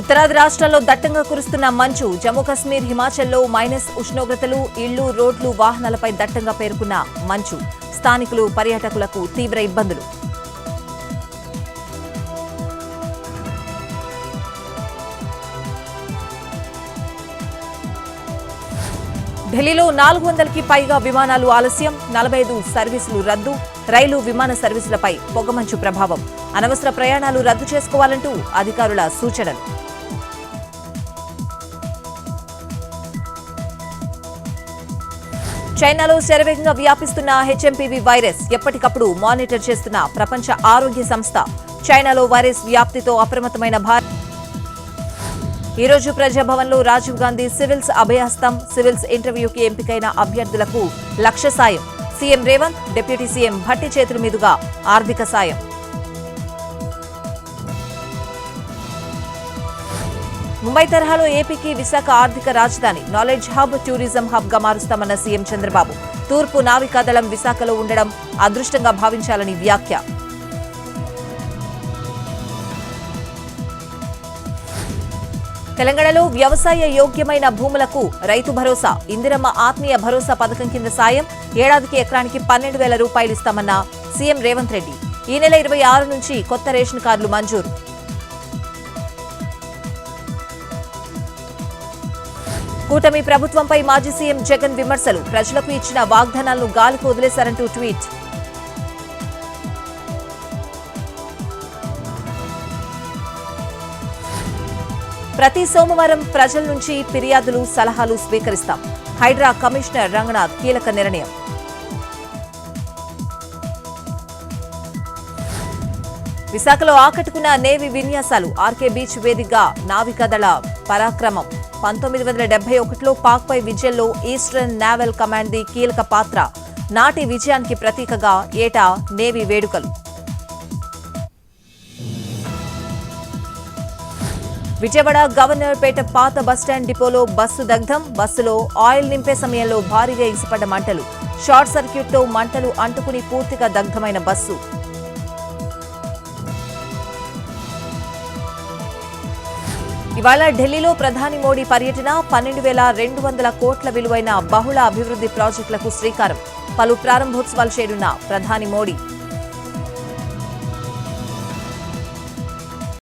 ఉత్తరాది రాష్ట్రాల్లో దట్టంగా కురుస్తున్న మంచు. జమ్మూ కశ్మీర్, హిమాచల్లో మైనస్ ఉష్ణోగ్రతలు. ఇళ్లు, రోడ్లు, వాహనాలపై దట్టంగా పేరుకున్న మంచు. స్థానికులు, పర్యాటకులకు తీవ్ర ఇబ్బందులు. ఢిల్లీలో 400కి పైగా విమానాలు ఆలస్యం. 45 సర్వీసులు రద్దు. రైలు, విమాన సర్వీసులపై పొగమంచు ప్రభావం. అనవసర ప్రయాణాలు రద్దు చేసుకోవాలంటూ అధికారుల సూచనలు. చైనాలో శరవేగంగా వ్యాపిస్తున్న హెచ్ఎంపీవీ వైరస్ ఎప్పటికప్పుడు మానిటర్ చేస్తున్న ప్రపంచ ఆరోగ్య సంస్థ. చైనాలో వైరస్ వ్యాప్తితో అప్రమత్తమైన భారత్. ఈ రోజు ప్రజాభవన్లో రాజీవ్ గాంధీ సివిల్స్ అభయహస్తం. సివిల్స్ ఇంటర్వ్యూకి ఎంపికైన అభ్యర్థులకు 1,00,000 సాయం. CM Revanth, deputy CM Bhatti చేతుల మీదుగా ఆర్థిక సాయం. ముంబై తరహాలో ఏపీకి విశాఖ ఆర్థిక రాజధాని, నాలెడ్జ్ హబ్, టూరిజం హబ్ గా మారుస్తామన్న సీఎం చంద్రబాబు. తూర్పు నావికాదళం విశాఖలో ఉండడం అదృష్టంగా భావించాలని వ్యాఖ్య. తెలంగాణలో వ్యవసాయ యోగ్యమైన భూములకు రైతు భరోసా. ఇందిరమ్మ ఆత్మీయ భరోసా పథకం కింద సాయం. ఏడాదికి ఎకరానికి 12,000 రూపాయలు ఇస్తామన్న సీఎం రేవంత్ రెడ్డి. ఈ నెల 26 నుంచి కొత్త రేషన్ కార్డులు మంజూరు. కూటమి ప్రభుత్వంపై మాజీ సీఎం జగన్ విమర్శలు. ప్రజలకు ఇచ్చిన వాగ్దానాలను గాలికి వదిలేశారంటూ ట్వీట్. ప్రతి సోమవారం ప్రజల నుంచి ఫిర్యాదులు, సలహాలు స్వీకరిస్తాం. హైడ్రా కమిషనర్ రంగనాథ్ కీలక నిర్ణయం. విశాఖలో ఆకట్టుకున్న నేవీ విన్యాసాలు. ఆర్కే బీచ్ వేదికగా నావికాదళ పరాక్రమం. 1971లో పాక్పై విజయంలో ఈస్టర్న్ నేవల్ కమాండ్ది కీలక పాత్ర. నాటి విజయానికి ప్రతీకగా ఏటా నేవీ వేడుకలు. విజయవాడ గవర్నర్పేట పాత బస్టాండ్ డిపోలో బస్సు దగ్ధం. బస్సులో ఆయిల్ నింపే సమయంలో భారీగా ఎగిసిపడ్డ మంటలు. షార్ట్ సర్క్యూట్తో మంటలు అంటుకుని పూర్తిగా దగ్ధమైన బస్సు. ఇవాళ ఢిల్లీలో ప్రధాని మోడీ పర్యటన. 12,200 కోట్ల విలువైన బహుళ అభివృద్ధి ప్రాజెక్టులకు శ్రీకారం. పలు ప్రారంభోత్సవాలు చేయనున్న ప్రధాని మోడీ.